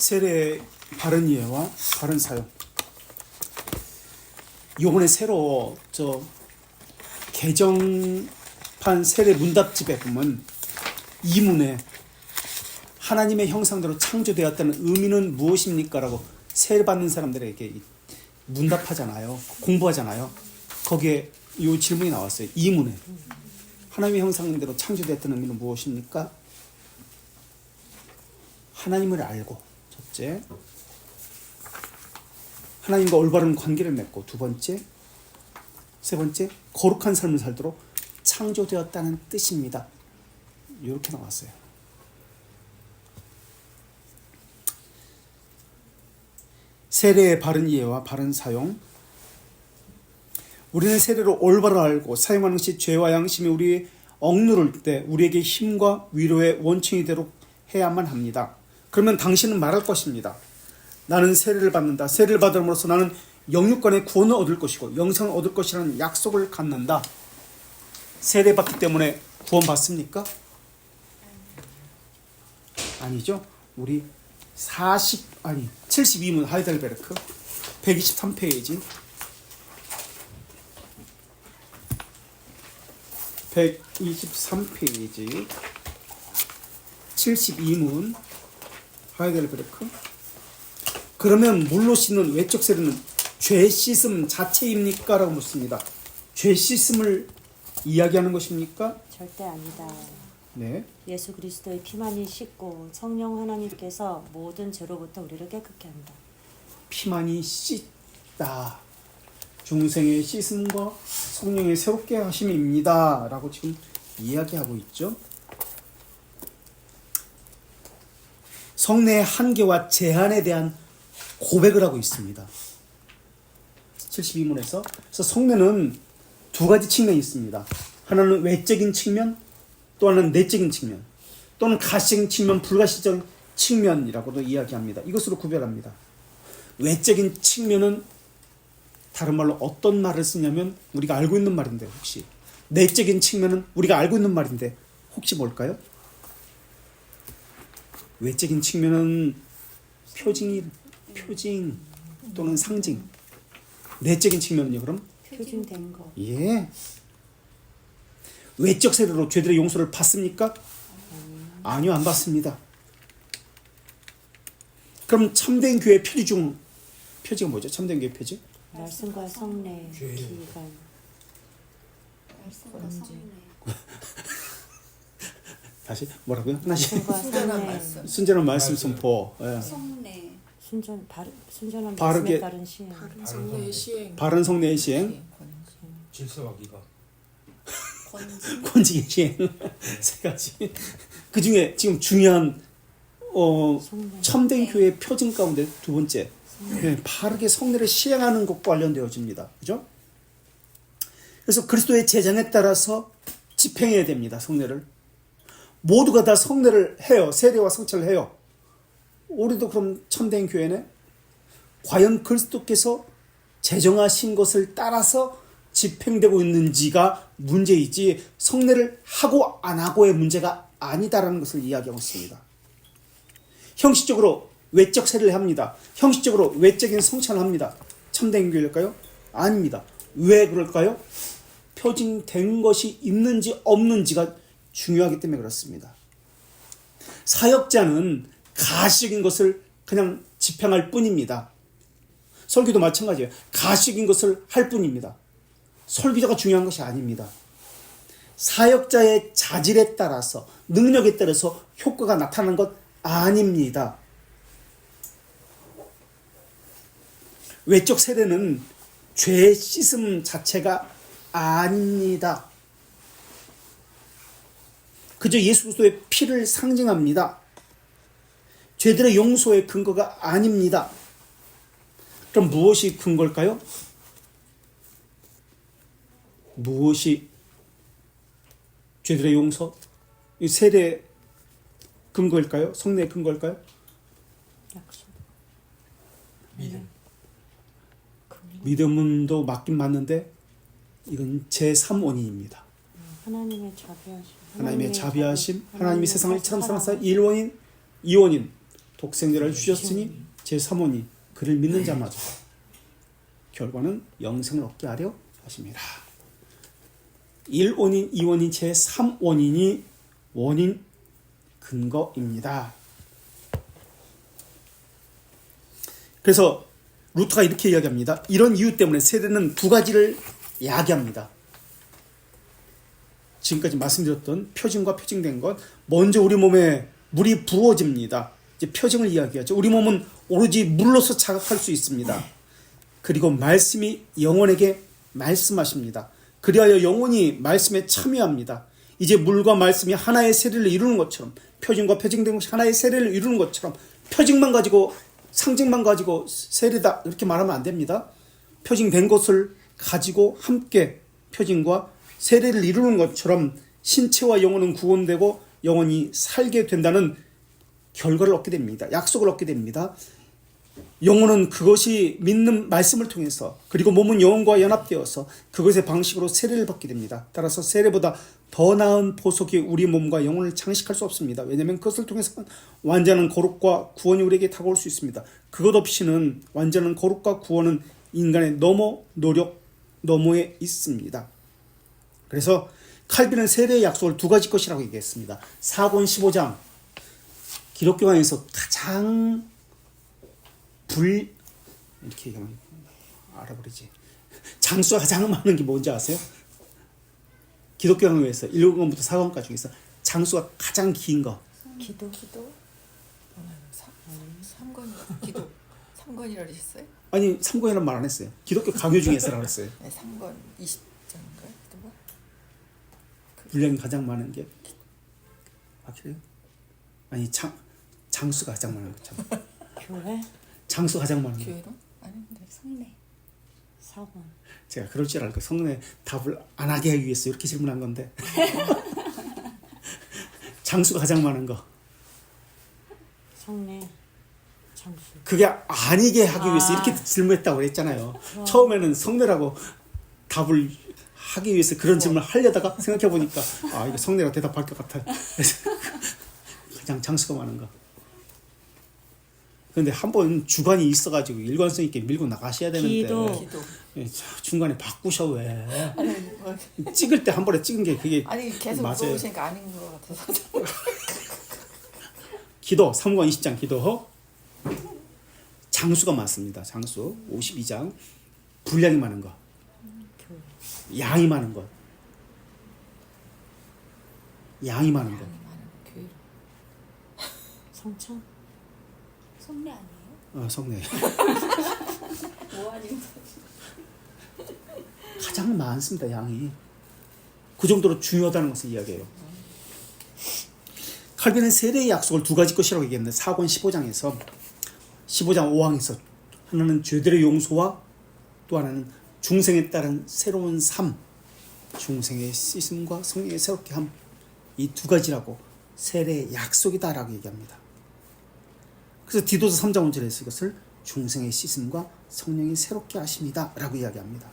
세례의 바른 이해와 바른 사용. 요번에 새로 개정판 세례 문답집에 보면 이문에 하나님의 형상대로 창조되었다는 의미는 무엇입니까? 라고 세례받는 사람들에게 문답하잖아요. 공부하잖아요. 거기에 이 질문이 나왔어요. 이문에 하나님의 형상대로 창조되었다는 의미는 무엇입니까? 하나님을 알고, 첫째, 하나님과 올바른 관계를 맺고, 두 번째, 세 번째, 거룩한 삶을 살도록 창조되었다는 뜻입니다. 이렇게 나왔어요. 세례의 바른 이해와 바른 사용. 우리는 세례로 올바로 알고 사용하는 것이 죄와 양심이 우리의 억누를 때 우리에게 힘과 위로의 원천이 되도록 해야만 합니다. 그러면 당신은 말할 것입니다. 나는 세례를 받는다. 세례를 받음으로써 나는 영육간의 구원을 얻을 것이고 영생을 얻을 것이라는 약속을 갖는다. 세례 받기 때문에 구원 받습니까? 아니죠. 우리 72문 하이델베르크 123페이지 123페이지 72문 하이델베르크. 그러면 물로 씻는 외적 세례는 죄 씻음 자체입니까? 라고 묻습니다. 죄 씻음을 이야기하는 것입니까? 절대 아니다. 네. 예수 그리스도의 피만이 씻고 성령 하나님께서 모든 죄로부터 우리를 깨끗게 한다. 피만이 씻다. 중생의 씻음과 성령의 새롭게 하심입니다. 라고 지금 이야기하고 있죠. 성례의 한계와 제한에 대한 고백을 하고 있습니다. 72문에서. 그래서 성례는 두 가지 측면이 있습니다. 하나는 외적인 측면, 또 하나는 내적인 측면, 또는 가시적인 측면, 불가시적인 측면이라고도 이야기합니다. 이것으로 구별합니다. 외적인 측면은 다른 말로 어떤 말을 쓰냐면 우리가 알고 있는 말인데, 혹시 내적인 측면은 우리가 알고 있는 말인데 혹시 뭘까요? 외적인 측면은 표징 또는 상징. 내적인 측면은요, 그럼? 표징된 거. 예. 외적 세례로 죄들의 용서를 받습니까? 아니요, 안 받습니다. 그럼 참된 교회 표지 중 표지가 뭐죠? 참된 교회 표지? 말씀과 성례 기간. 말씀과 성례. 다시 뭐라고요? 하나씩. 말씀과 순전한 성례. 말씀. 순전한 말씀 선포. 예. 성례. 순전한 바르게- 말씀에 따른 시행. 바른 성례의 시행. 바른 성례의 시행, 질서와 기가. 권징. 권징의 시행. 세 가지. 그 중에 지금 중요한 성례. 참된 교회의 표징 가운데 두 번째, 바르게 성례를 시행하는 것과 관련되어집니다. 그죠? 그래서 그리스도의 제장에 따라서 집행해야 됩니다. 성례를. 모두가 다 성례를 해요. 세례와 성찬을 해요. 우리도 그럼 참된 교회는 과연 그리스도께서 제정하신 것을 따라서 집행되고 있는지가 문제이지 성례를 하고 안 하고의 문제가 아니다라는 것을 이야기하고 있습니다. 형식적으로 외적 세례를 합니다. 형식적으로 외적인 성찬을 합니다. 참된 교회일까요? 아닙니다. 왜 그럴까요? 표징된 것이 있는지 없는지가 중요하기 때문에 그렇습니다. 사역자는 가시적인 것을 그냥 집행할 뿐입니다. 설교도 마찬가지예요. 가시적인 것을 할 뿐입니다. 설교자가 중요한 것이 아닙니다. 사역자의 자질에 따라서, 능력에 따라서 효과가 나타나는 것 아닙니다. 외적 세례는 죄 씻음 자체가 아닙니다. 그저 예수 그리스도의 피를 상징합니다. 죄들의 용서의 근거가 아닙니다. 그럼 무엇이 근거일까요? 무엇이 죄들의 용서? 이 세례 근거일까요? 성례의 근거일까요? 약속. 믿음. 믿음도 맞긴 맞는데 이건 제3원인입니다. 하나님의 자비하심. 하나님의 자비하심, 하나님이 세상을 처럼 사랑하사 1원인, 2원인, 독생자를 주셨으니 제3원이 그를 믿는 자마저 결과는 영생을 얻게 하려 하십니다. 1원인, 2원인, 제3원인이 원인 근거입니다. 그래서 루터가 이렇게 이야기합니다. 이런 이유 때문에 세례는 두 가지를 야기합니다. 지금까지 말씀드렸던 표징과 표징된 것, 먼저 우리 몸에 물이 부어집니다. 이제 표징을 이야기하죠. 우리 몸은 오로지 물로서 자각할 수 있습니다. 그리고 말씀이 영혼에게 말씀하십니다. 그리하여 영혼이 말씀에 참여합니다. 이제 물과 말씀이 하나의 세례를 이루는 것처럼, 표징과 표징된 것이 하나의 세례를 이루는 것처럼, 표징만 가지고 상징만 가지고 세례다 이렇게 말하면 안 됩니다. 표징된 것을 가지고 함께 표징과 세례를 이루는 것처럼 신체와 영혼은 구원되고 영혼이 살게 된다는 결과를 얻게 됩니다. 약속을 얻게 됩니다. 영혼은 그것이 믿는 말씀을 통해서, 그리고 몸은 영혼과 연합되어서 그것의 방식으로 세례를 받게 됩니다. 따라서 세례보다 더 나은 보석이 우리 몸과 영혼을 장식할 수 없습니다. 왜냐하면 그것을 통해서 완전한 거룩과 구원이 우리에게 다가올 수 있습니다. 그것 없이는 완전한 거룩과 구원은 인간의 노력 너머에 있습니다. 그래서 칼빈은 세례의 약속을 두 가지 것이라고 얘기했습니다. 사권 15장, 기독교관에서 가장 이렇게 얘기하면 알아버리지. 장수가 가장 많은 게 뭔지 아세요? 기독교 강요에서 1권부터 4권까지 중에서 장수가 가장 긴 거. 기도. 3권 기도 3권이라 그러셨어요? 아니 3권이라는 말 안 했어요. 기독교 강요 중에서라고 그랬어요. 네, 3권 20장인가요? 기도가? 분량이 가장 많은 게 그래요? 아니 장수가 가장 많은 거죠. 교회 장수가 가장 많은 거. 교회로? 아닌데 성례 사원. 제가 그럴 줄 알고 성례 답을 안 하게 하기 위해서 이렇게 질문한 건데. 장수가 가장 많은 거. 성례 장수. 그게 아니게 하기 위해서 이렇게 질문했다고 그랬잖아요. 처음에는 성례라고 답을 하기 위해서 그런 질문을 하려다가 생각해보니까 이거 성례라고 대답할 것 같아요. 그래서 가장 장수가 많은 거. 근데 한번 주관이 있어가지고 일관성 있게 밀고 나가셔야 되는데 기도. 중간에 바꾸셔 왜? 아니, 뭐, 찍을 때 한 번에 찍은 게 그게 아니 계속 맞아요. 물어보시니까 아닌 것 같아서 기도 3권 20장 기도 장수가 많습니다. 장수 52장 분량이 많은 거, 양이 많은 것, 양이 많은 것. 교회로 성찬. 성례 아니에요? 성례 뭐 아니면 가장 많습니다. 양이 그 정도로 중요하다는 것을 이야기해요. 칼빈은 세례의 약속을 두 가지 것이라고 얘기했는데 4권 15장에서 15장 5항에서 하나는 죄들의 용서와 또 하나는 중생에 따른 새로운 삶, 중생의 씻음과 성령의 새롭게 함, 이 두 가지라고 세례의 약속이다라고 얘기합니다. 그래서 디도서 3장 5절에서 이것을 중생의 씻음과 성령이 새롭게 하십니다 라고 이야기합니다.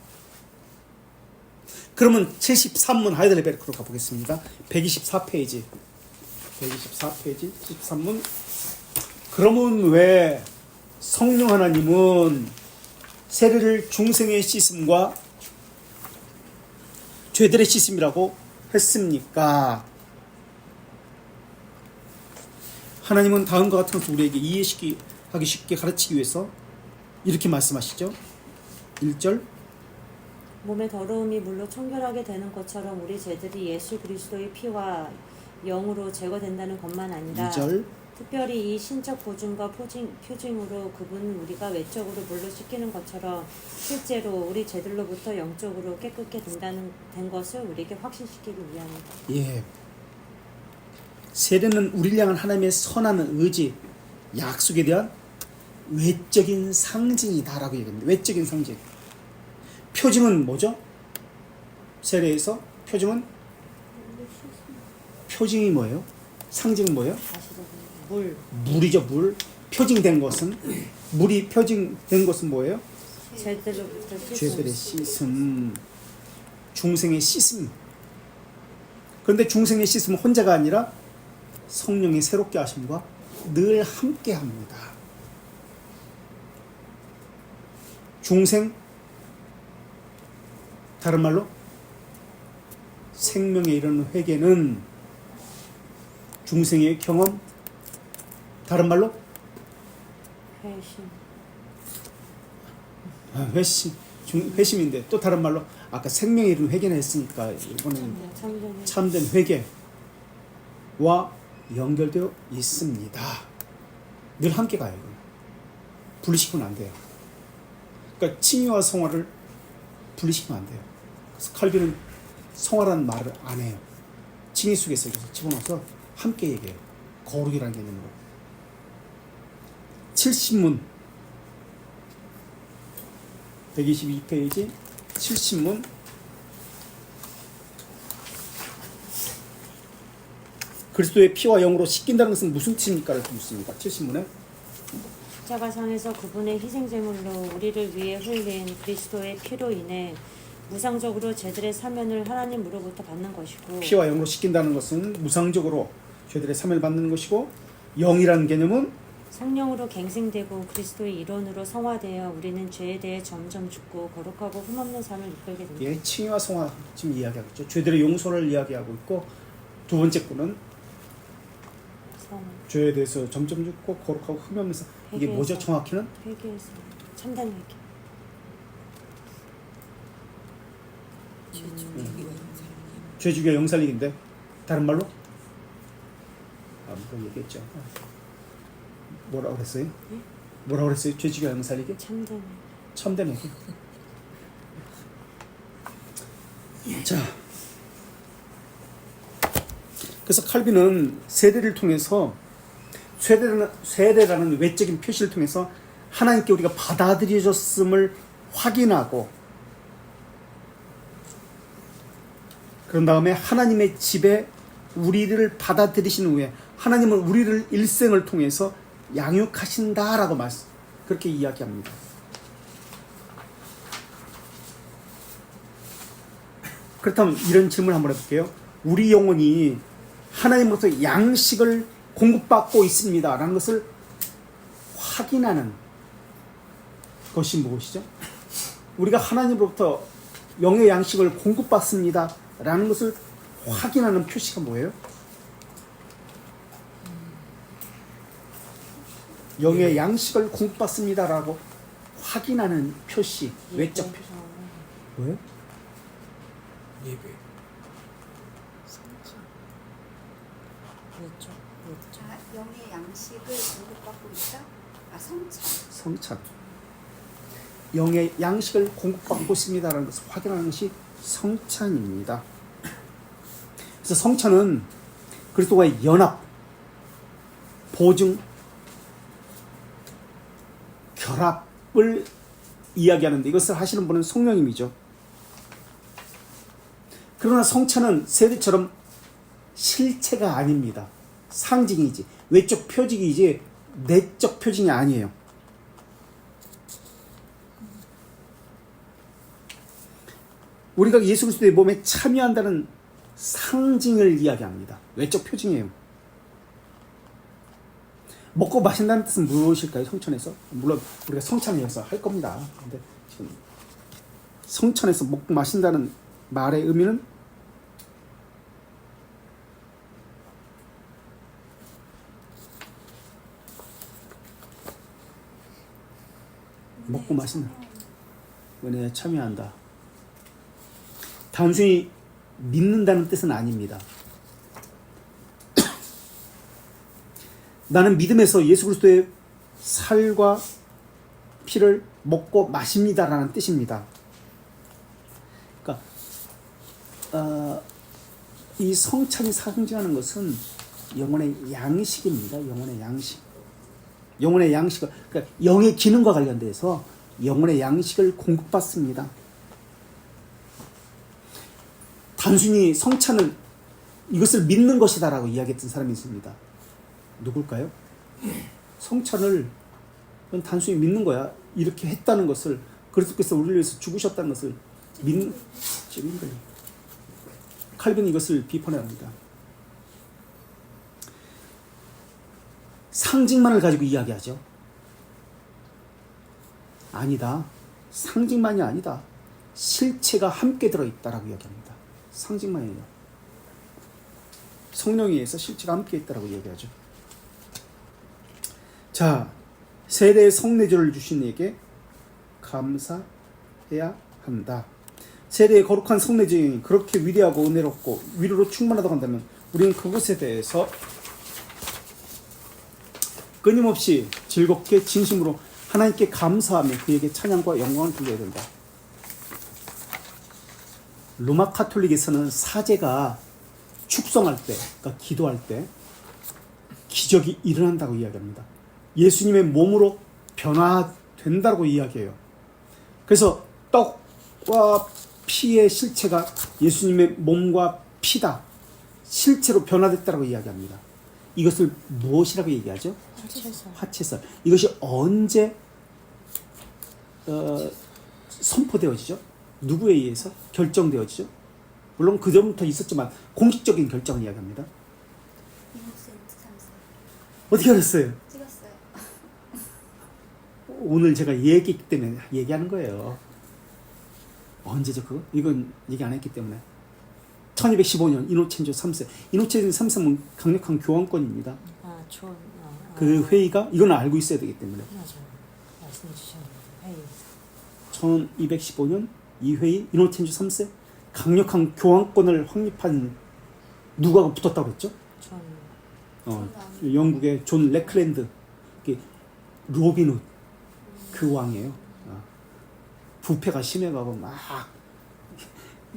그러면 73문 하이델베르크로 가보겠습니다. 124페이지 73문. 그러면 왜 성령 하나님은 세례를 중생의 씻음과 죄들의 씻음이라고 했습니까? 하나님은 다음과 같은 것을 우리에게 이해하기 쉽게 가르치기 위해서 이렇게 말씀하시죠. 1절 몸의 더러움이 물로 청결하게 되는 것처럼 우리 죄들이 예수 그리스도의 피와 영으로 제거된다는 것만 아니라 2절 특별히 이 신적 보증과 표징으로 그분 우리가 외적으로 물로 씻기는 것처럼 실제로 우리 죄들로부터 영적으로 깨끗게 된 것을 우리에게 확신시키기 위함이다. 예. 세례는 우리를 향한 하나님의 선한 의지, 약속에 대한 외적인 상징이다라고 얘기합니다. 외적인 상징. 표징은 뭐죠? 세례에서 표징이 뭐예요? 상징은 뭐예요? 물이죠, 물. 표징된 것은 물이 표징된 것은 뭐예요? 죄들로부터 죄들의 씻음, 중생의 씻음. 그런데 중생의 씻음은 혼자가 아니라 성령의 새롭게 하심과 늘 함께합니다. 중생, 다른 말로 생명에 이르는 회개는 중생의 경험, 다른 말로 회심. 회심인데 또 다른 말로 아까 생명에 이르는 회개는 했으니까 이번에는 참된 회개와 연결되어 있습니다. 늘 함께 가요. 이건. 분리시키면 안 돼요. 그러니까 칭의와 성화를 분리시키면 안 돼요. 그래서 칼빈은 성화라는 말을 안 해요. 칭의 속에서 집어넣어서 함께 얘기해요. 거룩이라는 개념으로. 70문 122페이지 70문 그리스도의 피와 영으로 씻긴다는 것은 무슨 뜻입니까? 라고 묻습니다. 70문에 십자가 상에서 그분의 희생제물로 우리를 위해 흘린 그리스도의 피로 인해 무상적으로 죄들의 사면을 하나님으로부터 받는 것이고 피와 영으로 씻긴다는 것은 무상적으로 죄들의 사면을 받는 것이고 영이라는 개념은 성령으로 갱생되고 그리스도의 일원으로 성화되어 우리는 죄에 대해 점점 죽고 거룩하고 흠없는 삶을 이끌게 됩니다. 예, 칭의와 성화 지금 이야기하고 있죠. 죄들의 용서를 이야기하고 있고 두 번째 거는 죄에 대해서 점점 죽고 거룩하고 흠이 없는 삶. 이게 뭐죠? 정확히는 회개에서 참된 회개. 죄 죽여 영살리기인데 다른 말로 뭐 얘기했죠. 뭐라고 그랬어요? 뭐라고 그랬어요? 죄 죽여 영살리기? 참된 회개. 자, 그래서 칼빈은 세례를 통해서 세례라는 외적인 표시를 통해서 하나님께 우리가 받아들여졌음을 확인하고 그런 다음에 하나님의 집에 우리를 받아들이신 후에 하나님은 우리를 일생을 통해서 양육하신다라고 그렇게 이야기합니다. 그렇다면 이런 질문을 한번 해볼게요. 우리 영혼이 하나님으로부터 양식을 공급받고 있습니다 라는 것을 확인하는 것이 무엇이죠? 우리가 하나님으로부터 영의 양식을 공급받습니다 라는 것을 확인하는 표시가 뭐예요? 영의 양식을 공급받습니다 라고 확인하는 표시, 외적 표시. 뭐예요? 예배. 영의 양식을 공급받고 있다? 성찬. 성찬. 영의 양식을 공급받고 있습니다라는 것을 확인하는 것이 성찬입니다. 그래서 성찬은 그리스도와의 연합, 보증, 결합을 이야기하는데 이것을 하시는 분은 성령님이죠. 그러나 성찬은 세례처럼 실체가 아닙니다. 상징이지, 외적 표징이지 내적 표징이 아니에요. 우리가 예수 그리스도의 몸에 참여한다는 상징을 이야기합니다. 외적 표징이에요. 먹고 마신다는 뜻은 무엇일까요? 성찬에서? 물론 우리가 성찬에서 할 겁니다. 근데 지금 성찬에서 먹고 마신다는 말의 의미는 먹고 마신다. 은혜에 참여한다. 단순히 믿는다는 뜻은 아닙니다. 나는 믿음에서 예수 그리스도의 살과 피를 먹고 마십니다라는 뜻입니다. 그러니까 이 성찬이 상징하는 것은 영혼의 양식입니다. 영혼의 양식. 영혼의 양식을, 그러니까 영의 기능과 관련돼서 영혼의 양식을 공급받습니다. 단순히 성찬은 이것을 믿는 것이다라고 이야기했던 사람이 있습니다. 누굴까요? 성찬을 단순히 믿는 거야. 이렇게 했다는 것을, 그리스도께서 우리를 위해서 죽으셨다는 것을 믿는 거예요. 칼빈이 이것을 비판합니다. 상징만을 가지고 이야기하죠. 아니다. 상징만이 아니다. 실체가 함께 들어있다라고 이야기합니다. 상징만이 아니라 성령에 의해서 실체가 함께 있다라고 이야기하죠. 자, 세례의 성례절을 주신 이에게 감사해야 한다. 세례의 거룩한 성례절이 그렇게 위대하고 은혜롭고 위로로 충만하다고 한다면 우리는 그것에 대해서 끊임없이 즐겁게 진심으로 하나님께 감사하며 그에게 찬양과 영광을 돌려야 된다. 로마 카톨릭에서는 사제가 축성할 때, 그러니까 기도할 때 기적이 일어난다고 이야기합니다. 예수님의 몸으로 변화된다고 이야기해요. 그래서 떡과 피의 실체가 예수님의 몸과 피다. 실체로 변화됐다고 이야기합니다. 이것을 무엇이라고 얘기하죠? 화채설. 이것이 언제 선포되어지죠? 누구에 의해서 결정되어지죠? 물론 그 전부터 있었지만 공식적인 결정을 이야기합니다. 이노센트 3세 어떻게 알았어요? 찍었어요. 오늘 제가 얘기했기 때문에 얘기하는 거예요. 언제죠 그거? 이건 얘기 안 했기 때문에. 1215년 이노첸조 3세. 이노첸조 3세는 강력한 교황권입니다. 그 회의가 이건 알고 있어야 되기 때문에. 맞아요. 말씀해 주셨는데 회의. 1215년 이 회의 이노첸조 3세 강력한 교황권을 확립한 누가 붙었다고 그랬죠? 영국의 존 레클랜드, 로빈 훗 그 왕이에요. 부패가 심해가고 막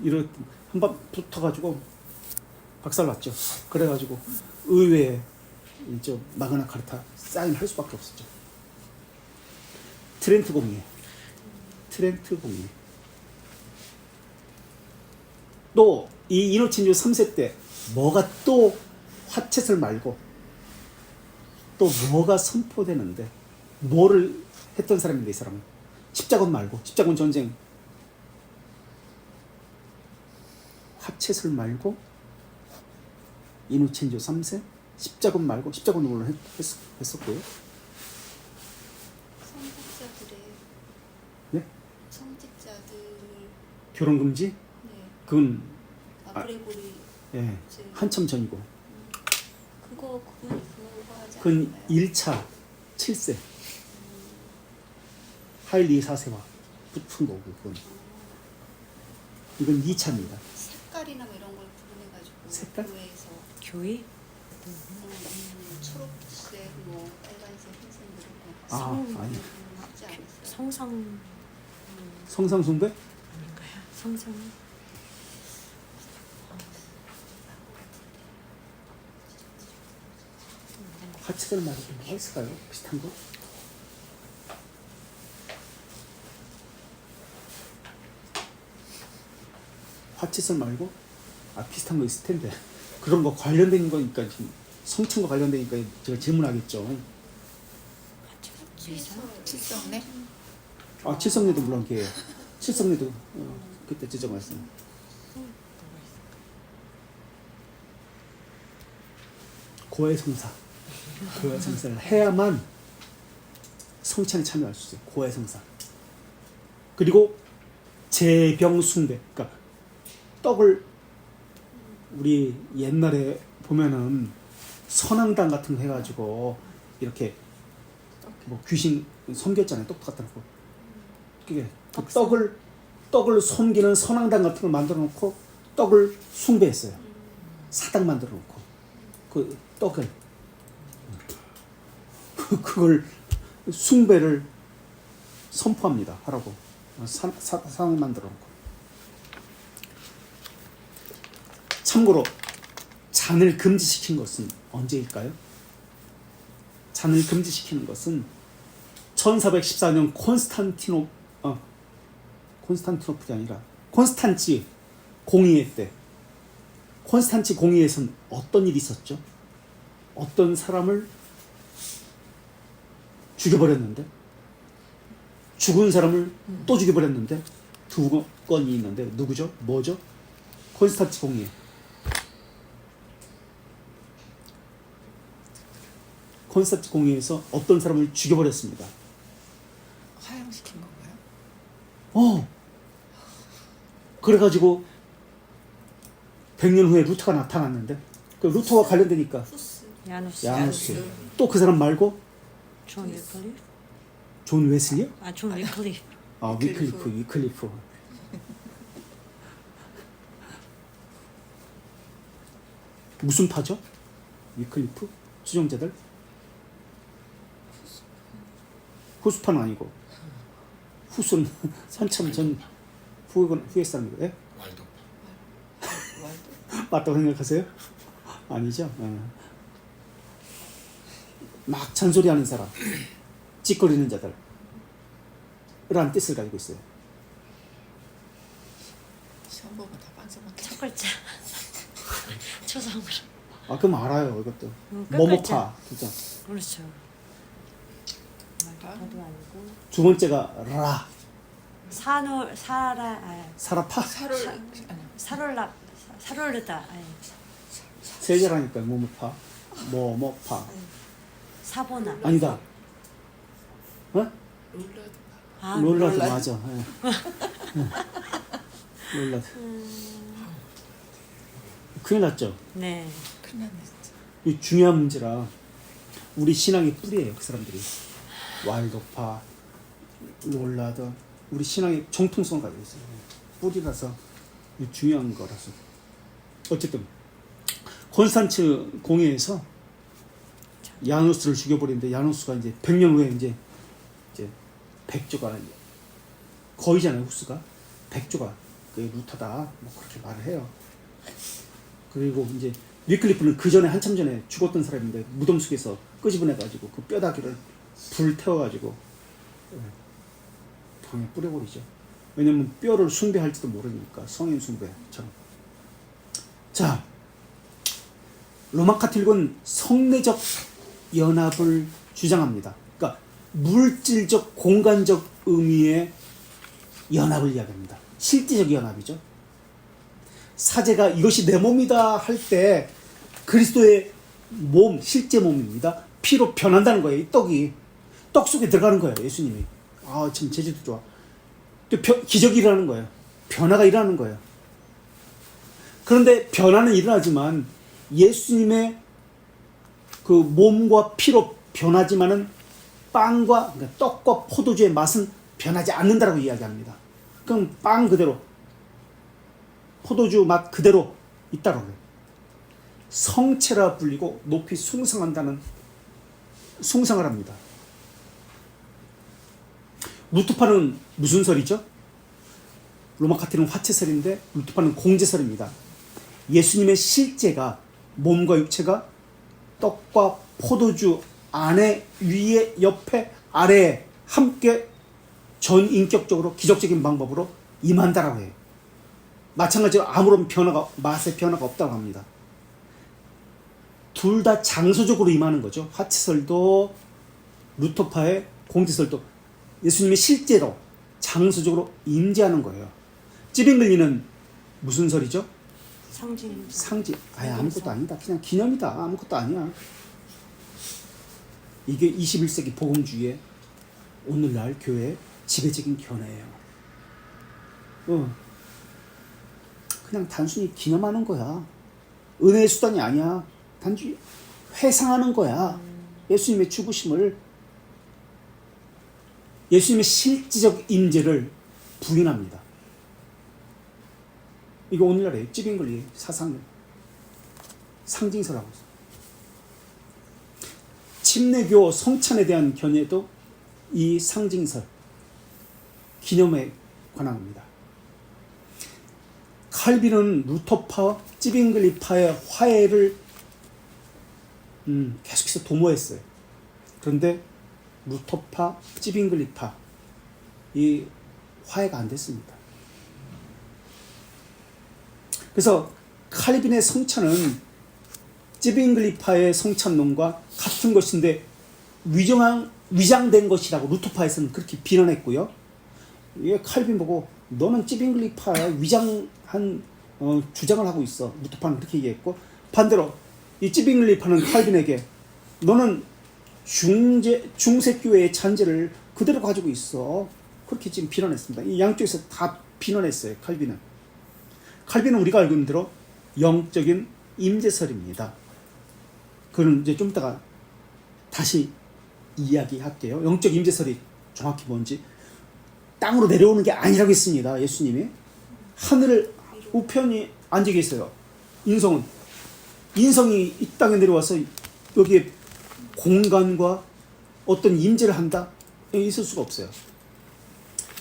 이런 한번 붙어가지고 박살났죠. 그래가지고 의회에 이제 마그나 카르타 사인할 수밖에 없었죠. 트렌트 공예. 또 이 이노첸조 3세 때 뭐가 또 화채설 말고 또 뭐가 선포되는데 뭐를 했던 사람인데 이 사람은 십자군 말고 십자군 전쟁 화채설 말고 이노첸조 3세 십자군 말고 십자군은 물론 했었고요. 성직자들의 네? 성직자들 결혼 금지? 네. 그건 그레고리 예, 한참 전이고. 그거 하지 그건 않나요? 1차 7세 하일리 4세와 붙은 거고 그건. 이건 2차입니다. 색깔이나 뭐 이런 걸 구분해가지고 색깔? 교회에서 교회? 초록색, 뭐 빨간색, 흰색 이런 거 아니. 하지 않았어요? 성상 성상 숭배? 아닌가요? 성상 화채설 말고 뭐가 있을까요? 비슷한 거? 화채설 말고 비슷한 거 있을 텐데 그런 거 관련된 거니까 지금 성찬과 관련되니까 제가 질문하겠죠. 칠성네? 칠성례도 물론 걔예요. 칠성례도 그때 지정했어요. 고해성사. 고해성사를 해야만 성찬에 참여할 수 있어요. 고해성사. 그리고 제병숭배. 그러니까 떡을 우리 옛날에 보면은 선앙당 같은 거 해가지고 이렇게 뭐 귀신 섬겼잖아요. 떡 갖다 놓고. 그게 그 떡을 섬기는 선앙당 같은 걸 만들어 놓고 떡을 숭배했어요. 사당 만들어 놓고 그 떡을 그걸 숭배를 선포합니다. 하라고 사당 만들어 놓고. 참고로 잔을 금지시킨 것은 언제일까요? 잔을 금지시키는 것은 1414년 콘스탄티노플이 아니라 콘스탄치 공의회 때. 콘스탄치 공의회에서는 어떤 일이 있었죠? 어떤 사람을 죽여버렸는데 죽은 사람을 또 죽여버렸는데 두 건이 있는데 누구죠? 뭐죠? 콘스탄치 공의회. 콘스탄츠 공의에서 어떤 사람을 죽여버렸습니다. 하향시킨 건가요? 그래가지고 100년 후에 루터가 나타났는데 그 루터와 관련되니까 후스. 야누스. 야누스. 또 그 사람 말고 존 위클리프? 존 웨슬리요? 존 위클리프. 위클리프. 무슨 파죠? 위클리프? 수정자들? 후수파는 아니고 후수는 한참 전 후에 사람이고. 예? 왈도. 왈도? 맞다고 생각하세요? 아니죠. 막 잔소리하는 사람, 찌꺼리는 자들 이라는 뜻을 가지고 있어요. 시험 보면 다 반성밖에. 첫 글자. 초성으로. 그럼 알아요 이것도. 끝 뭐뭐파 진짜. 그렇죠. 말도 아니고. 두 번째가 라 사라파. 사롤르다. 세 개라니까 뭐뭐파, 뭐뭐파. 사보나. 아니다. 롤라드 맞아. 롤라드. 큰일 났죠. 네. 큰일 났네 진짜. 이 중요한 문제라 우리 신앙의 뿌리예요. 그 사람들이 왈도파, 롤라드 우리 신앙의 정통성을 가지고 있어요. 뿌리라서 중요한 거라서. 어쨌든 콘스탄츠 공회에서 야누스를 죽여버리는데 야누스가 이제 100년 후에 이제 백조가 거의잖아요. 후스가 백조가 그 루터다 뭐 그렇게 말을 해요. 그리고 이제 위클리프는 그 전에 한참 전에 죽었던 사람인데 무덤 속에서 끄집어내가지고 그 뼈다귀를 불 태워가지고 방에 뿌려버리죠. 왜냐면 뼈를 숭배할지도 모르니까 성인 숭배처럼. 자, 로마 카톨릭은 성내적 연합을 주장합니다. 그러니까 물질적 공간적 의미의 연합을 이야기합니다. 실제적 연합이죠. 사제가 이것이 내 몸이다 할 때 그리스도의 몸, 실제 몸입니다. 피로 변한다는 거예요. 이 떡이 떡 속에 들어가는 거예요. 예수님이. 참 제주도 좋아. 또 기적이 일어나는 거예요. 변화가 일어나는 거예요. 그런데 변화는 일어나지만 예수님의 그 몸과 피로 변하지만은 빵과 그러니까 떡과 포도주의 맛은 변하지 않는다라고 이야기합니다. 그럼 빵 그대로 포도주 맛 그대로 있다고 해요. 성체라 불리고 높이 숭상을 합니다. 루터파는 무슨 설이죠? 로마 카톨릭은 화채설인데 루터파는 공제설입니다. 예수님의 실제가 몸과 육체가 떡과 포도주 안에 위에 옆에 아래에 함께 전인격적으로 기적적인 방법으로 임한다라고 해요. 마찬가지로 아무런 맛의 변화가 없다고 합니다. 둘 다 장소적으로 임하는 거죠. 화채설도 루터파의 공제설도 예수님이 실제로 장소적으로 임재하는 거예요. 찌빙글리는 무슨 설이죠? 상징. 아무것도 아니다. 그냥 기념이다. 아무것도 아니야. 이게 21세기 복음주의의 오늘날 교회의 지배적인 견해예요. 그냥 단순히 기념하는 거야. 은혜의 수단이 아니야. 단지 회상하는 거야. 예수님의 죽으심을, 예수님의 실질적 임재를 부인합니다. 이거 오늘날의 찌빙글리 사상 상징서라고 했어요. 침례교 성찬에 대한 견해도 이 상징설, 기념에 관한합니다. 칼빈은 루터파와 찌빙글리파의 화해를 계속해서 도모했어요. 그런데 루터파, 찌빙글리파 이 화해가 안 됐습니다. 그래서 칼빈의 성찬은 찌빙글리파의 성찬론과 같은 것인데 위장된 것이라고 루터파에서는 그렇게 비난했고요. 이게 칼빈 보고 너는 찌빙글리파에 위장한 주장을 하고 있어. 루터파는 그렇게 얘기했고, 반대로 이 찌빙글리파는 칼빈에게 너는 중세교회의 잔재를 그대로 가지고 있어. 그렇게 지금 비난했습니다. 이 양쪽에서 다 비난했어요. 칼빈은 우리가 알고 있는 대로 영적인 임재설입니다. 그건 이제 좀 이따가 다시 이야기할게요. 영적 임재설이 정확히 뭔지. 땅으로 내려오는 게 아니라고 했습니다. 예수님이. 하늘 우편이 앉아 계세요. 인성이 이 땅에 내려와서 여기에 공간과 어떤 임재를 한다? 있을 수가 없어요.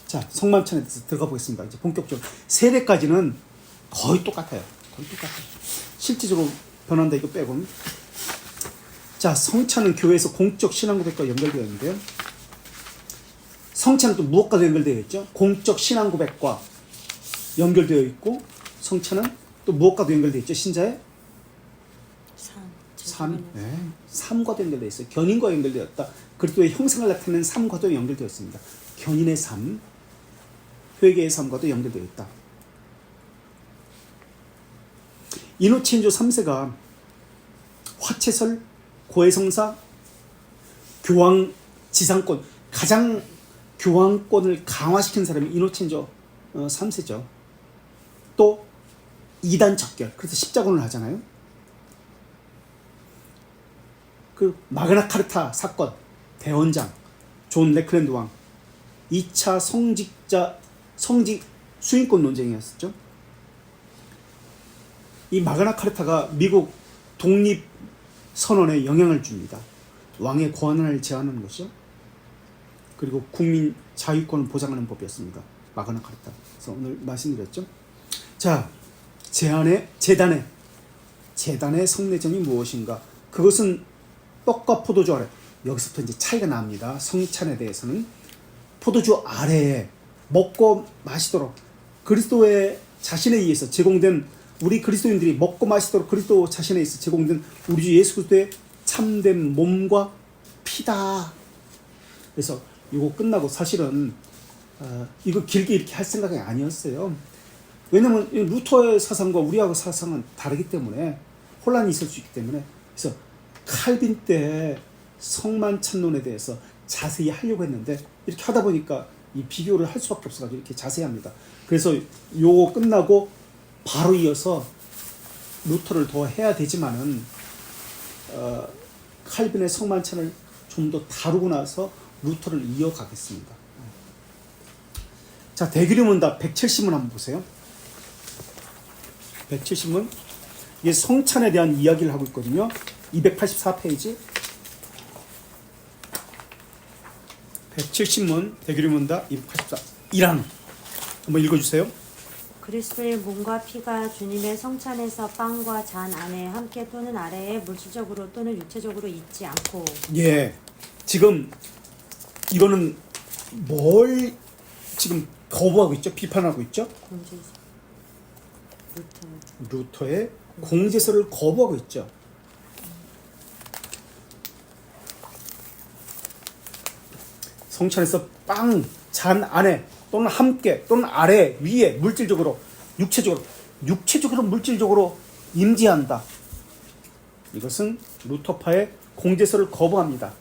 자, 성만찬에 대해서 들어가 보겠습니다. 이제 본격적으로. 세례까지는 거의 똑같아요. 실질적으로 변한다 이거 빼고는. 자, 성찬은 교회에서 공적 신앙고백과 연결되어 있는데요. 성찬은 또 무엇과 연결되어 있죠? 공적 신앙고백과 연결되어 있고, 성찬은 또 무엇과도 연결되어 있죠? 신자의 삶과도 연결되어 있어요. 견인과 연결되어 있다. 그리스도의 형상을 나타내는 삶과도 연결되어 있습니다. 견인의 삶, 회개의 삶과도 연결되어 있다. 이노첸조 3세가 화채설, 고해성사, 교황 지상권, 가장 교황권을 강화시킨 사람이 이노첸조 3세죠. 또 이단 척결, 그래서 십자군을 하잖아요. 그 마그나 카르타 사건, 대원장 존 레클랜드 왕 2차 성직 수인권 논쟁이었죠. 이 마그나 카르타가 미국 독립 선언에 영향을 줍니다. 왕의 권한을 제한하는 것이죠. 그리고 국민 자유권을 보장하는 법이었습니다. 마그나 카르타. 그래서 오늘 말씀드렸죠. 자, 제단의 성례전이 무엇인가? 그것은 떡과 포도주 아래. 여기서부터 이제 차이가 납니다. 성찬에 대해서는 포도주 아래에 먹고 마시도록 그리스도의 자신에 의해서 제공된, 우리 그리스도인들이 먹고 마시도록 그리스도 자신에 의해서 제공된 우리 주 예수 그리스도의 참된 몸과 피다. 그래서 이거 끝나고 사실은 이거 길게 이렇게 할 생각이 아니었어요. 왜냐면 루터의 사상과 우리하고 사상은 다르기 때문에 혼란이 있을 수 있기 때문에. 그래서 칼빈 때 성만찬론에 대해서 자세히 하려고 했는데 이렇게 하다 보니까 이 비교를 할 수밖에 없어가지고 이렇게 자세히 합니다. 그래서 요거 끝나고 바로 이어서 루터를 더 해야 되지만은 칼빈의 성만찬을 좀 더 다루고 나서 루터를 이어가겠습니다. 자, 대규리문답 170문 한번 보세요. 170문, 이게 성찬에 대한 이야기를 하고 있거든요. 284페이지 170문 대규리문답 284 1항 한번 읽어주세요. 그리스도의 몸과 피가 주님의 성찬에서 빵과 잔 안에 함께 또는 아래에 물질적으로 또는 육체적으로 있지 않고. 예, 지금 이거는 뭘 지금 거부하고 있죠? 비판하고 있죠? 루터의 공제서를 거부하고 있죠. 성찬에서 빵, 잔 안에 또는 함께 또는 아래, 위에 물질적으로, 육체적으로 물질적으로 임재한다. 이것은 루터파의 공제서를 거부합니다.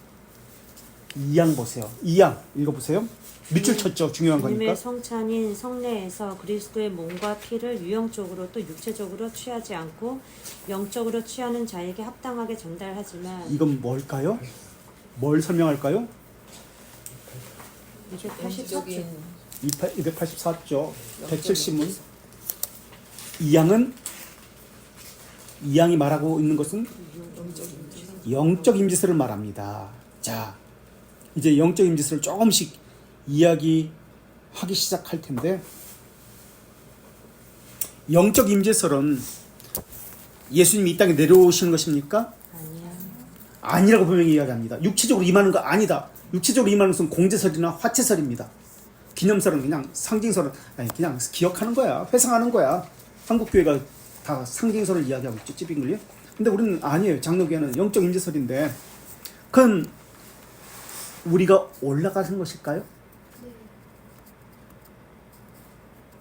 2항 보세요. 2항 읽어보세요. 밑줄 쳤죠. 중요한 거니까. 주님의 성찬인 성례에서 그리스도의 몸과 피를 유형적으로 또 육체적으로 취하지 않고 영적으로 취하는 자에게 합당하게 전달하지만. 이건 뭘까요? 뭘 설명할까요? 이게 84쪽. 284쪽 170문. 2항이 말하고 있는 것은 영적 임재설을 말합니다. 자, 이제 영적 임재설을 조금씩 이야기하기 시작할 텐데, 영적 임재설은 예수님이 이 땅에 내려오시는 것입니까? 아니라고 분명히 이야기합니다. 육체적으로 임하는 거 아니다. 육체적으로 임하는 것은 공제설이나 화채설입니다. 기념설은 그냥 상징설은 아니 그냥 기억하는 거야. 회상하는 거야. 한국교회가 다 상징설을 이야기하고 있죠. 찌빙글리. 근데 우리는 아니에요. 장로교회는 영적 임재설인데, 그건 우리가 올라가는 것일까요?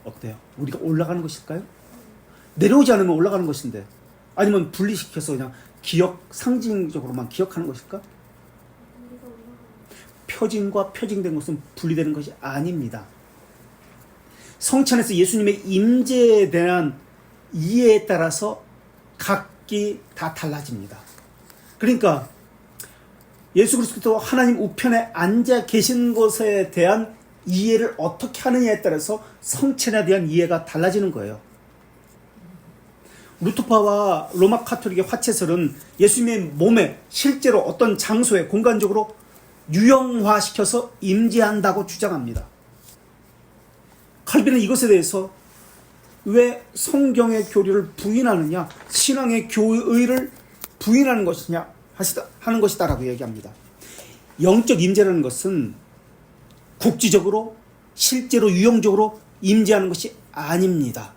어때요? 우리가 올라가는 것일까요? 내려오지 않으면 올라가는 것인데, 아니면 분리시켜서 그냥 기억, 상징적으로만 기억하는 것일까? 표징과 표징된 것은 분리되는 것이 아닙니다. 성찬에서 예수님의 임재에 대한 이해에 따라서 각기 다 달라집니다. 그러니까 예수 그리스도 하나님 우편에 앉아 계신 것에 대한 이해를 어떻게 하느냐에 따라서 성찬에 대한 이해가 달라지는 거예요. 루터파와 로마 카톨릭의 화채설은 예수님의 몸에 실제로 어떤 장소에 공간적으로 유형화시켜서 임재한다고 주장합니다. 칼빈은 이것에 대해서 왜 성경의 교리를 부인하느냐, 신앙의 교의를 부인하는 것이냐 하는 것이다라고 얘기합니다. 영적 임재라는 것은 국지적으로 실제로 유형적으로 임재하는 것이 아닙니다.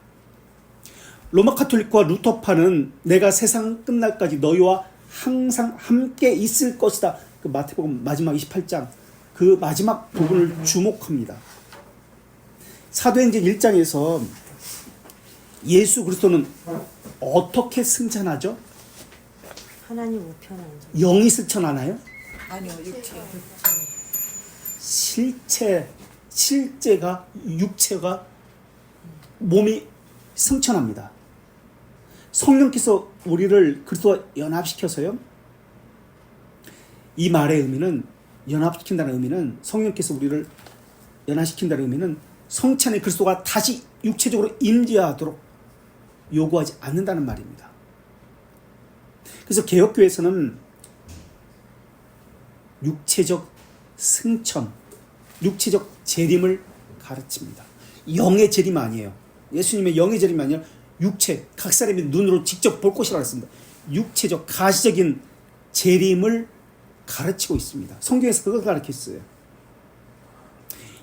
로마 카톨릭과 루터파는 내가 세상 끝날까지 너희와 항상 함께 있을 것이다. 그 마태복음 마지막 28장 그 마지막 부분을 주목합니다. 사도행전 1장에서 예수 그리스도는 어떻게 승천하죠? 하나님 우편에 앉아. 영이 승천하나요? 아니요, 육체. 실제가 육체가 몸이 승천합니다. 성령께서 우리를 그리스도와 연합시켜서요. 이 말의 의미는 연합시킨다는 의미는 성령께서 우리를 연합시킨다는 의미는 성찬에 그리스도가 다시 육체적으로 임재하도록 요구하지 않는다는 말입니다. 그래서 개혁교회에서는 육체적 승천, 육체적 재림을 가르칩니다. 영의 재림 아니에요. 예수님의 영의 재림이 아니라 육체, 각 사람이 눈으로 직접 볼 것이라고 했습니다. 육체적, 가시적인 재림을 가르치고 있습니다. 성경에서 그걸 가르쳤어요.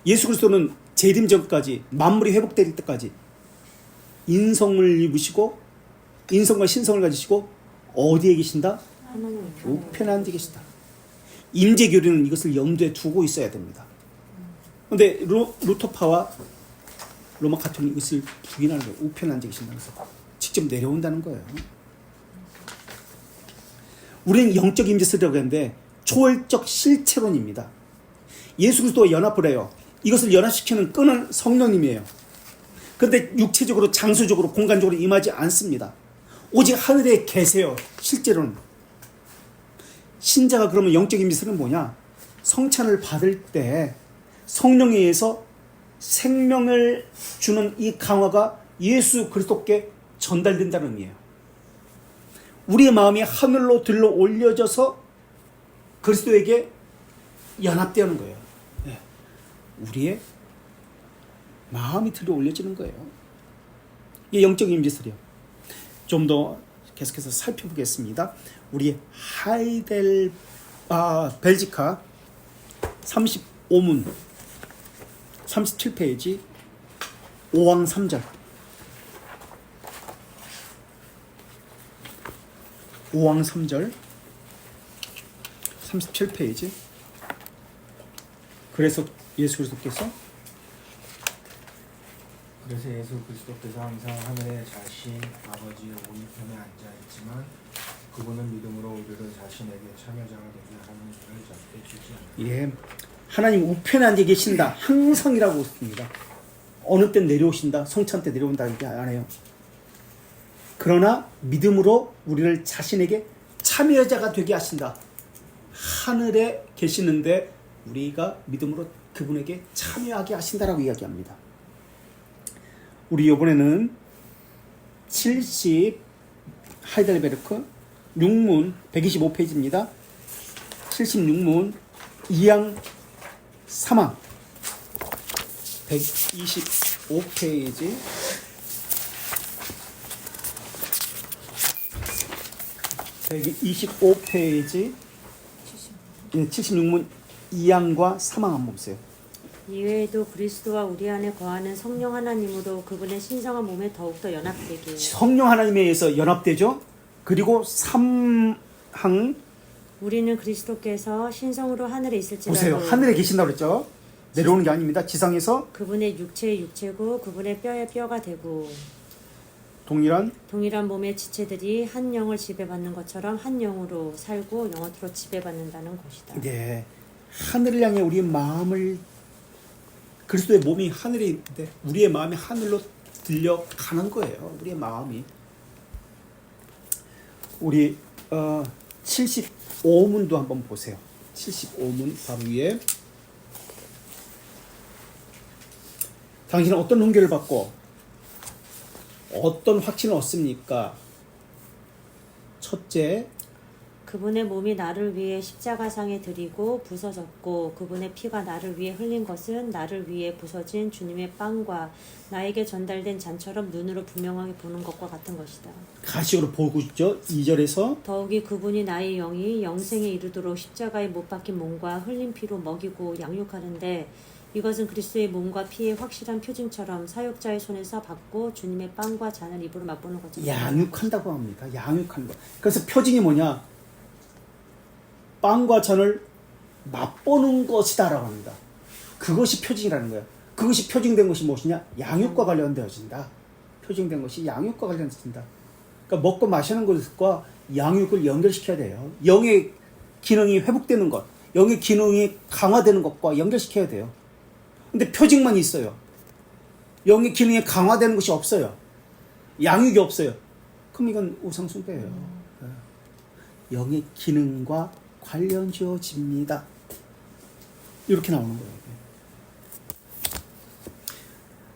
예수 그리스도는 재림 전까지, 만물이 회복될 때까지 인성을 입으시고 인성과 신성을 가지시고 어디에 계신다? 하나님 우편에 앉아 계시다. 임재교리는 이것을 염두에 두고 있어야 됩니다. 그런데 루터파와 로마 카톨릭은 이것을 부인하는 거예요. 우편에 앉아 계신다는 것을 직접 내려온다는 거예요. 우리는 영적 임재설이라고 하는데 초월적 실체론입니다. 예수 그리스도와 연합을 해요. 이것을 연합시키는 끈은 성령님이에요. 그런데 육체적으로, 장소적으로, 공간적으로 임하지 않습니다. 오직 하늘에 계세요. 실제로는. 신자가 그러면 영적 임재설은 뭐냐? 성찬을 받을 때 성령에 의해서 생명을 주는 이 강화가 예수 그리스도께 전달된다는 의미예요. 우리의 마음이 하늘로 들러 올려져서 그리스도에게 연합되는 거예요. 네. 우리의 마음이 들어 올려지는 거예요. 이게 영적 임재설이요. 좀 더 계속해서 살펴보겠습니다. 우리 벨지카 35문 37페이지 5왕 3절 5왕 3절 37페이지. 그래서 예수 그리스도께서 그래서 예수 그리스도께서 항상 하늘에 자신 아버지의 오른편에 앉아 있지만 그분은 믿음으로 우리를 자신에게 참여자가 되게 하는 일을 절대 주지 않는다. 예, 하나님 우편에 앉아 계신다. 항상이라고 했습니다. 어느 때 내려오신다. 성찬 때 내려온다. 이게 안 해요. 그러나 믿음으로 우리를 자신에게 참여자가 되게 하신다. 하늘에 계시는데 우리가 믿음으로 그분에게 참여하게 하신다라고 이야기합니다. 우리 이번에는 70 하이델베르크 6문 125페이지입니다. 76문 2항 3항 125페이지 125페이지 76문 2항과 3항 한번 보세요. 이외에도 그리스도와 우리 안에 거하는 성령 하나님으로 그분의 신성한 몸에 더욱더 연합되게. 성령 하나님에 의해서 연합되죠. 그리고 3항 우리는 그리스도께서 신성으로 하늘에 있을지라도 보세요. 하늘에 계신다고 그랬죠. 내려오는 게 아닙니다. 지상에서 그분의 육체의 육체고 그분의 뼈의 뼈가 되고 동일한 몸의 지체들이 한 영을 지배받는 것처럼 한 영으로 살고 영원토록 지배받는다는 것이다. 네, 하늘을 향해 우리의 마음을, 그리스도의 몸이 하늘에 있는데 우리의 마음이 하늘로 들려가는 거예요. 우리의 마음이. 우리 75문도 한번 보세요. 75문 바로 위에. 당신은 어떤 훈계를 받고 어떤 확신을 얻습니까? 첫째, 그분의 몸이 나를 위해 십자가상에 드리고 부서졌고 그분의 피가 나를 위해 흘린 것은 나를 위해 부서진 주님의 빵과 나에게 전달된 잔처럼 눈으로 분명하게 보는 것과 같은 것이다. 가시적으로 보고 있죠. 2절에서 더욱이 그분이 나의 영이 영생에 이르도록 십자가에 못 박힌 몸과 흘린 피로 먹이고 양육하는데 이것은 그리스도의 몸과 피의 확실한 표징처럼 사역자의 손에서 받고 주님의 빵과 잔을 입으로 맛보는 것처럼 양육한다고 합니다. 양육하는 거. 그래서 표징이 뭐냐? 빵과 잔을 맛보는 것이다라고 합니다. 그것이 표징이라는 거예요. 그것이 표징된 것이 무엇이냐? 양육과 관련되어진다. 표징된 것이 양육과 관련된다. 그러니까 먹고 마시는 것과 양육을 연결시켜야 돼요. 영의 기능이 회복되는 것, 영의 기능이 강화되는 것과 연결시켜야 돼요. 근데 표징만 있어요. 영의 기능이 강화되는 것이 없어요. 양육이 없어요. 그럼 이건 우상숭배예요. 영의 기능과 관련 지어집니다. 이렇게 나오는 거예요.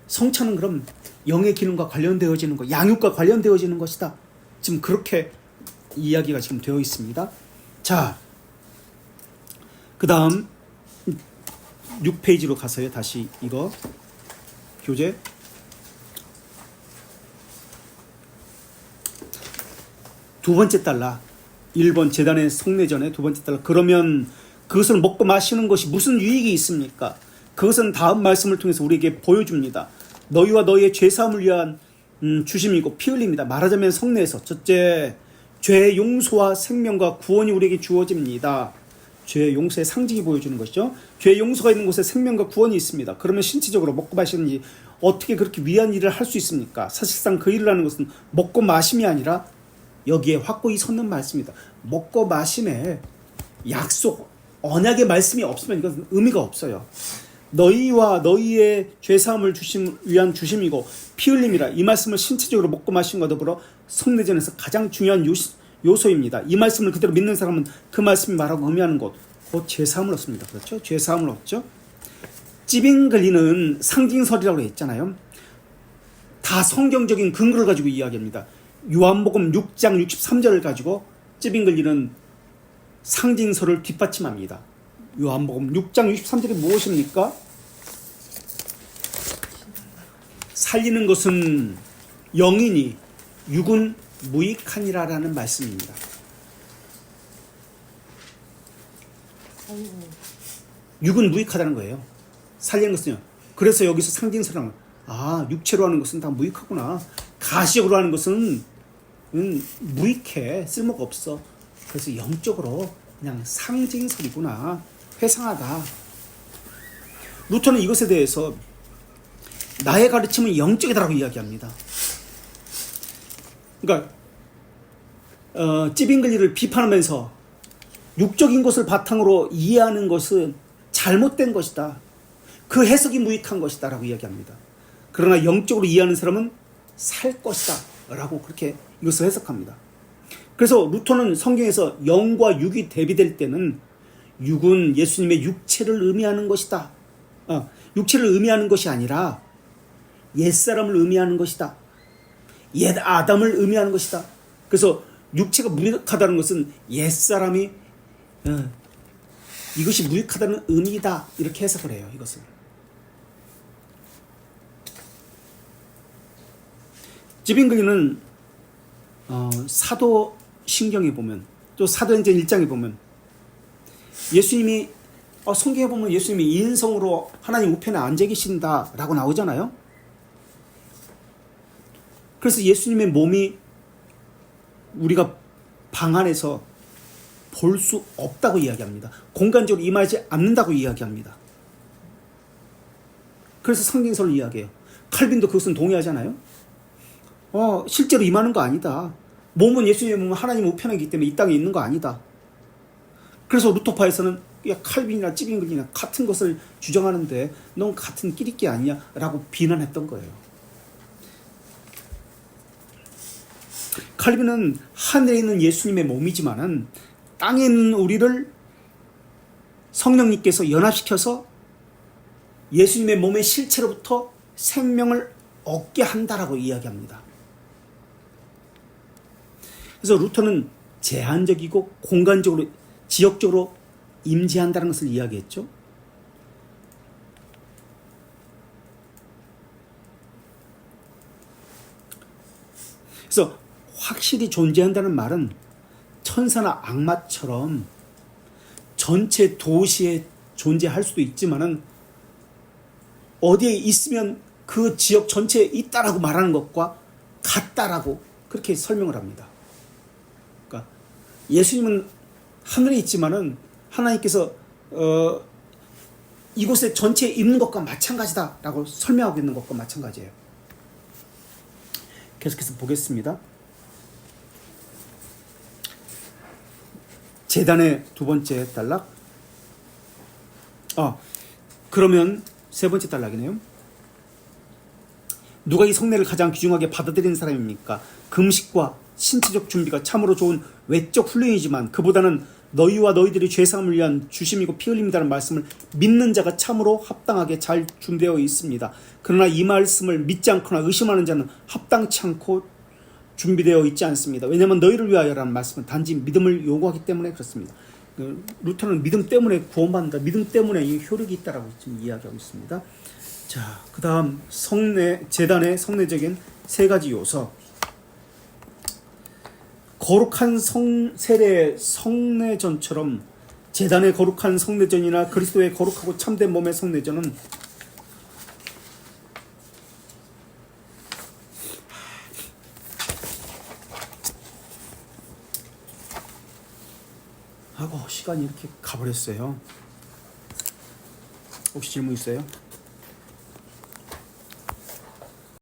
성찬은 그럼 영의 기능과 관련되어지는 것, 양육과 관련되어지는 것이다. 지금 그렇게 이야기가 지금 되어 있습니다. 자, 그 다음 6페이지로 가서요. 다시 이거 교재 두 번째 달라. 1번 제단의 성례전에 두 번째 달라. 그러면 그것을 먹고 마시는 것이 무슨 유익이 있습니까? 그것은 다음 말씀을 통해서 우리에게 보여줍니다. 너희와 너희의 죄사함을 위한 주심이고 피 흘립니다. 말하자면 성례에서 첫째, 죄 용서와 생명과 구원이 우리에게 주어집니다. 죄 용서의 상징이 보여주는 것이죠. 죄 용서가 있는 곳에 생명과 구원이 있습니다. 그러면 신체적으로 먹고 마시는 일, 어떻게 그렇게 위한 일을 할 수 있습니까? 사실상 그 일을 하는 것은 먹고 마심이 아니라 여기에 확고히 섰는 말씀입니다. 먹고 마심에 약속, 언약의 말씀이 없으면 이것은 의미가 없어요. 너희와 너희의 죄사함을 위한 주심이고 피 흘림이라. 이 말씀을 신체적으로 먹고 마심과 더불어 성례전에서 가장 중요한 요소입니다. 이 말씀을 그대로 믿는 사람은 그 말씀이 말하고 의미하는 것, 곧 죄사함을 얻습니다. 그렇죠? 죄사함을 얻죠. 찌빙글리는 상징설이라고 했잖아요. 다 성경적인 근거를 가지고 이야기합니다. 요한복음 6장 63절을 가지고 찌빙글리는 상징설을 뒷받침합니다. 요한복음 6장 63절이 무엇입니까? 살리는 것은 영이니 육은 무익하니라라는 말씀입니다. 육은 무익하다는 거예요. 살리는 것은요. 그래서 여기서 상징설은 육체로 하는 것은 다 무익하구나. 가시적으로 하는 것은 무익해. 쓸모가 없어. 그래서 영적으로 그냥 상징설이구나. 회상하다. 루터는 이것에 대해서 나의 가르침은 영적이다라고 이야기합니다. 그러니까 찌빙글리를 비판하면서 육적인 것을 바탕으로 이해하는 것은 잘못된 것이다. 그 해석이 무익한 것이다 라고 이야기합니다. 그러나 영적으로 이해하는 사람은 살 것이다 라고 그렇게 이것을 해석합니다. 그래서 루터는 성경에서 영과 육이 대비될 때는 육은 예수님의 육체를 의미하는 것이다. 육체를 의미하는 것이 아니라 옛사람을 의미하는 것이다. 옛 아담을 의미하는 것이다. 그래서 육체가 무익하다는 것은 옛사람이 이것이 무익하다는 의미이다. 이렇게 해석을 해요. 이것을. 찌빙글리는 사도신경에 보면 또 사도행전 1장에 보면 예수님이 성경에 보면 예수님이 인성으로 하나님 우편에 앉아 계신다라고 나오잖아요. 그래서 예수님의 몸이 우리가 방 안에서 볼 수 없다고 이야기합니다. 공간적으로 임하지 않는다고 이야기합니다. 그래서 상징설을 이야기해요. 칼빈도 그것은 동의하잖아요. 실제로 임하는 거 아니다. 몸은 예수님의 몸은 하나님 우편이기 때문에 이 땅에 있는 거 아니다. 그래서 루터파에서는 야, 칼빈이나 찌빙글이나 같은 것을 주장하는데 넌 같은 끼리끼 아니냐? 라고 비난했던 거예요. 칼빈은 하늘에 있는 예수님의 몸이지만은 땅에 있는 우리를 성령님께서 연합시켜서 예수님의 몸의 실체로부터 생명을 얻게 한다라고 이야기합니다. 그래서 루터는 제한적이고 공간적으로 지역적으로 임재한다는 것을 이야기했죠. 그래서 확실히 존재한다는 말은 천사나 악마처럼 전체 도시에 존재할 수도 있지만은 어디에 있으면 그 지역 전체에 있다라고 말하는 것과 같다라고 그렇게 설명을 합니다. 그러니까 예수님은 하늘에 있지만은 하나님께서 이곳에 전체에 있는 것과 마찬가지다라고 설명하고 있는 것과 마찬가지예요. 계속해서 보겠습니다. 제단의 두 번째 단락. 그러면 세 번째 단락이네요. 누가 이 성례를 가장 귀중하게 받아들이는 사람입니까? 금식과 신체적 준비가 참으로 좋은 외적 훈련이지만 그보다는 너희와 너희들이 죄사함을 위한 주심이고 피 흘림이라는 말씀을 믿는 자가 참으로 합당하게 잘 준비되어 있습니다. 그러나 이 말씀을 믿지 않거나 의심하는 자는 합당치 않고 준비되어 있지 않습니다. 왜냐하면 너희를 위하여라는 말씀은 단지 믿음을 요구하기 때문에 그렇습니다. 루터는 믿음 때문에 구원받는다. 믿음 때문에 이 효력이 있다라고 지금 이야기하고 있습니다. 자, 그 다음 제단의 성례적인 세 가지 요소. 거룩한 세례 성례전처럼 제단의 거룩한 성례전이나 그리스도의 거룩하고 참된 몸의 성례전은 시간이 이렇게 가버렸어요. 혹시 질문 있어요?